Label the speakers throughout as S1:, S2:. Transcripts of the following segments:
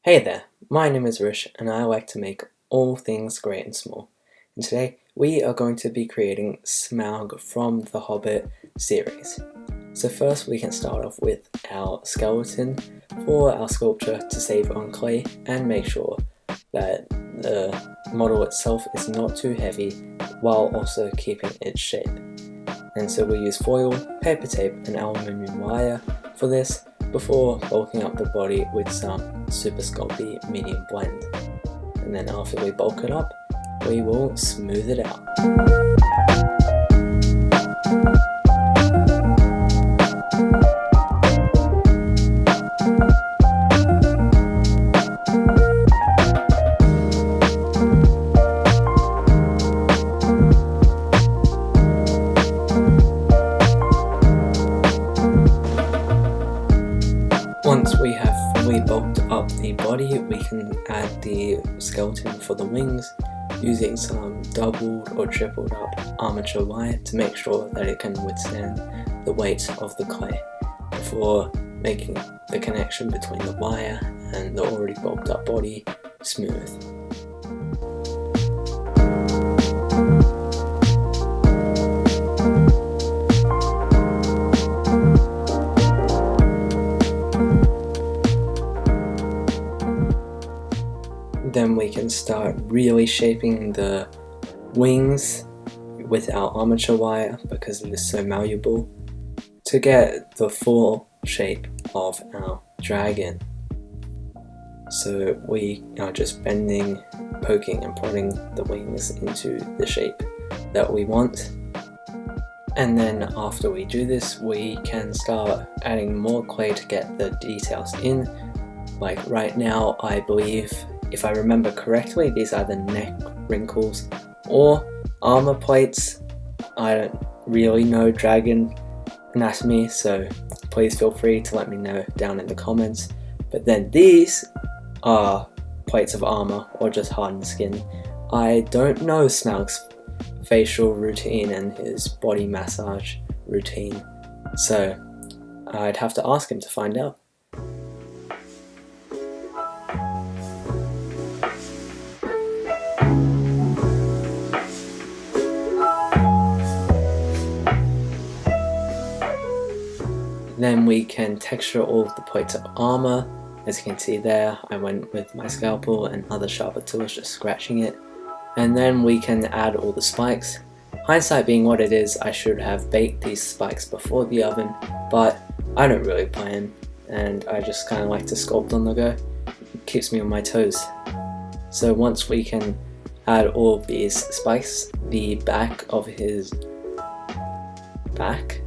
S1: Hey there, my name is Rish and I like to make all things great and small. And today we are going to be creating Smaug from the Hobbit series. So first we can start off with our skeleton for our sculpture to save on clay and make sure that the model itself is not too heavy while also keeping its shape. And so we use foil, paper tape and aluminium wire for this, before bulking up the body with some super Sculpey medium blend. And then after we bulk it up, we will smooth it out. Once we have fully bulked up the body, we can add the skeleton for the wings using some doubled or tripled up armature wire to make sure that it can withstand the weight of the clay before making the connection between the wire and the already bulked up body smooth. Then we can start really shaping the wings with our armature wire because it is so malleable to get the full shape of our dragon. So we are just bending, poking and prodding the wings into the shape that we want. And then after we do this, we can start adding more clay to get the details in. Like right now, I believe, if I remember correctly, these are the neck wrinkles or armor plates. I don't really know dragon anatomy, so please feel free to let me know down in the comments. But then these are plates of armor or just hardened skin. I don't know Smaug's facial routine and his body massage routine, so I'd have to ask him to find out. Then we can texture all of the plates of armor. As you can see there, I went with my scalpel and other sharper tools, just scratching it. And then we can add all the spikes. Hindsight being what it is, I should have baked these spikes before the oven, but I don't really plan, and I just kind of like to sculpt on the go. It keeps me on my toes. So once we can add all of these spikes, the back of his back,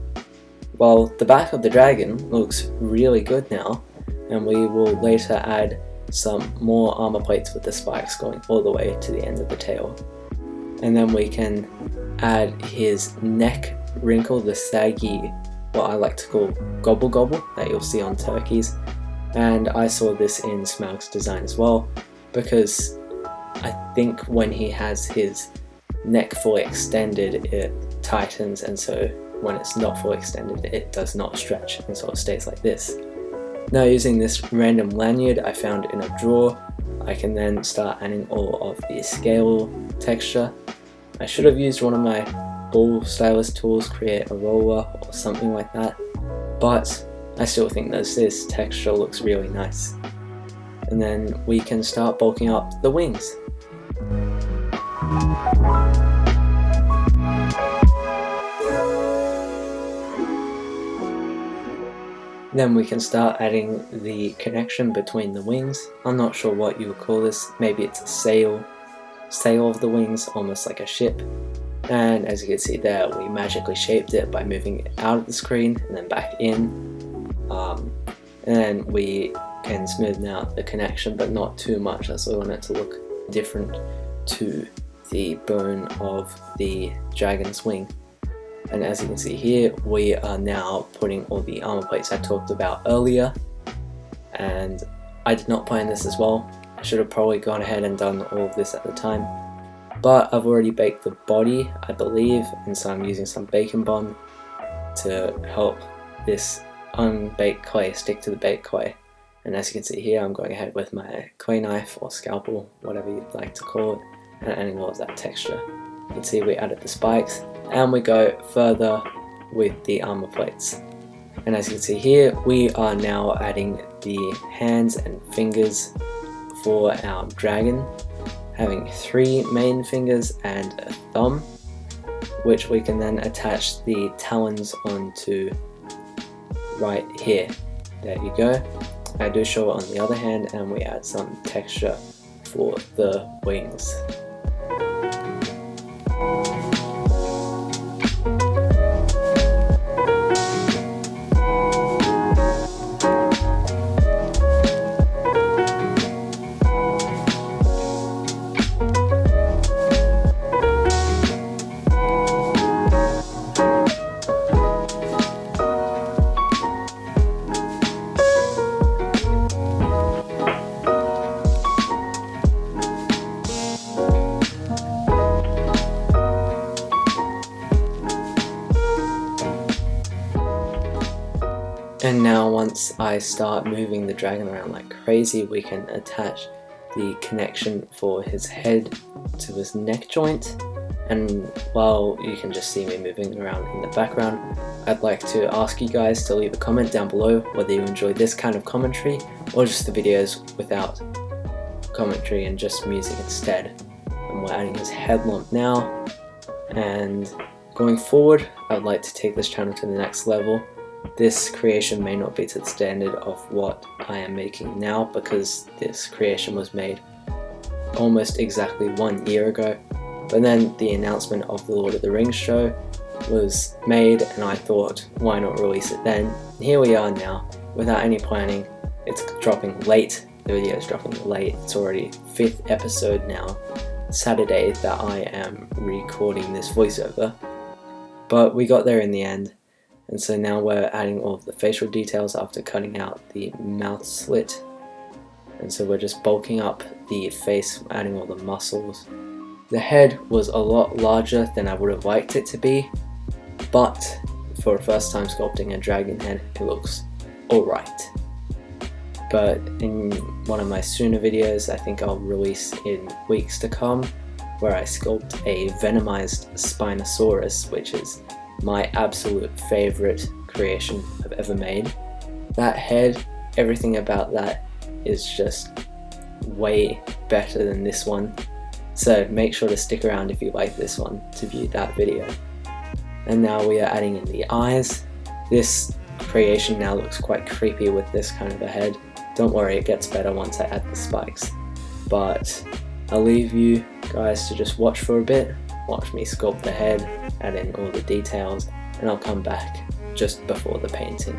S1: well, the back of the dragon looks really good now, and we will later add some more armor plates with the spikes going all the way to the end of the tail. And then we can add his neck wrinkle, the saggy, what I like to call gobble gobble, that you'll see on turkeys. And I saw this in Smaug's design as well, because I think when he has his neck fully extended, it tightens, and so when it's not fully extended, it does not stretch and sort of stays like this. Now, using this random lanyard I found in a drawer, I can then start adding all of the scale texture. I should have used one of my ball stylus tools, create a roller or something like that, but I still think that this texture looks really nice. And then we can start bulking up the wings. Then we can start adding the connection between the wings. I'm not sure what you would call this. Maybe it's a sail of the wings, almost like a ship. And as you can see there, we magically shaped it by moving it out of the screen and then back in. And then we can smoothen out the connection, but not too much, as we want it to look different to the bone of the dragon's wing. And as you can see here, we are now putting all the armor plates I talked about earlier. And I did not plan this as well. I should have probably gone ahead and done all of this at the time. But I've already baked the body, I believe, and so I'm using some bacon bond to help this unbaked clay stick to the baked clay. And as you can see here, I'm going ahead with my clay knife or scalpel, whatever you'd like to call it, and adding all of that texture. You can see we added the spikes, and we go further with the armor plates. And as you can see here, we are now adding the hands and fingers for our dragon, having 3 main fingers and a thumb, which we can then attach the talons onto right here. There you go. I do show it on the other hand, and we add some texture for the wings. And now once I start moving the dragon around like crazy, we can attach the connection for his head to his neck joint. And while you can just see me moving around in the background, I'd like to ask you guys to leave a comment down below whether you enjoy this kind of commentary or just the videos without commentary and just music instead. And we're adding his head lump now, and going forward I would like to take this channel to the next level. This creation may not be to the standard of what I am making now, because this creation was made almost exactly 1 year ago, but then the announcement of the Lord of the Rings show was made and I thought, why not release it then? And here we are now, without any planning. It's dropping late, the video is dropping late, it's already 5th episode now, Saturday, that I am recording this voiceover, but we got there in the end. And so now we're adding all of the facial details after cutting out the mouth slit. And so we're just bulking up the face, adding all the muscles. The head was a lot larger than I would have liked it to be, but for a first time sculpting a dragon head, it looks alright. But in one of my sooner videos, I think I'll release in weeks to come, where I sculpt a venomized Spinosaurus, which is my absolute favorite creation I've ever made. That head, everything about that is just way better than this one. So make sure to stick around if you like this one to view that video. And now we are adding in the eyes. This creation now looks quite creepy with this kind of a head. Don't worry, it gets better once I add the spikes. But I'll leave you guys to just watch for a bit. Watch me sculpt the head, add in all the details, and I'll come back just before the painting.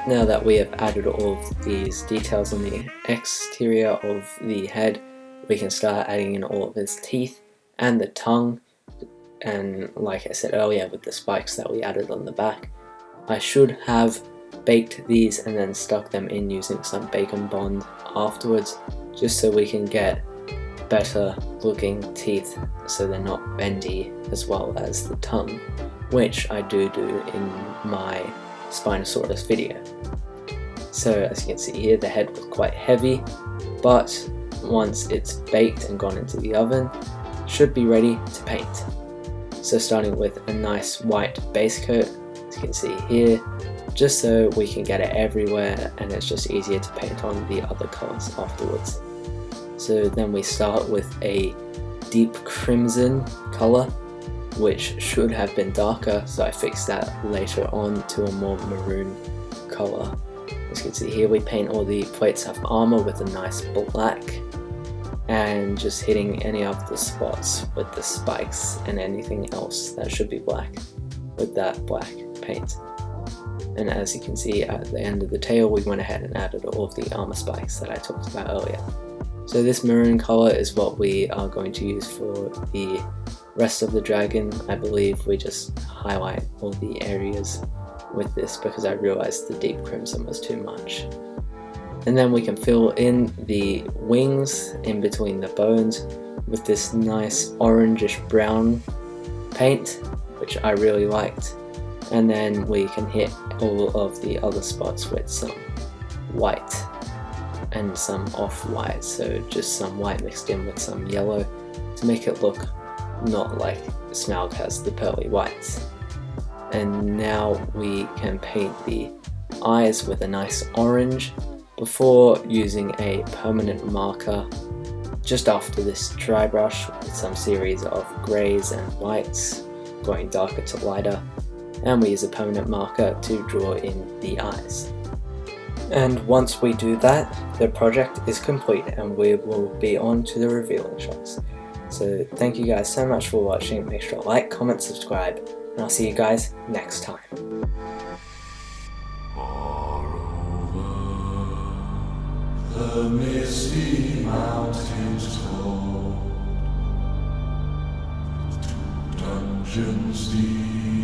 S1: Now that we have added all of these details on the exterior of the head, we can start adding in all of his teeth and the tongue, and like I said earlier with the spikes that we added on the back, I should have baked these and then stuck them in using some bacon bond afterwards, just so we can get better looking teeth so they're not bendy, as well as the tongue, which I do in my Spinosaurus video. So as you can see here, the head was quite heavy, but once it's baked and gone into the oven, should be ready to paint. So starting with a nice white base coat, as you can see here, just so we can get it everywhere and it's just easier to paint on the other colours afterwards. So then we start with a deep crimson colour, which should have been darker, so I fixed that later on to a more maroon colour. As you can see here, we paint all the plates of armour with a nice black, and just hitting any of the spots with the spikes and anything else that should be black with that black paint. And as you can see at the end of the tail, we went ahead and added all of the armour spikes that I talked about earlier. So this maroon colour is what we are going to use for the rest of the dragon. I believe we just highlight all the areas with this because I realized the deep crimson was too much. And then we can fill in the wings in between the bones with this nice orangish brown paint, which I really liked. And then we can hit all of the other spots with some white and some off-white, so just some white mixed in with some yellow to make it look not like Smaug has the pearly whites. And now we can paint the eyes with a nice orange before using a permanent marker just after this dry brush with some series of greys and whites going darker to lighter, and we use a permanent marker to draw in the eyes. And once we do that, the project is complete and we will be on to the revealing shots. So thank you guys so much for watching. Make sure to like, comment, subscribe, and I'll see you guys next time.
S2: The misty mountains cold, dungeons deep.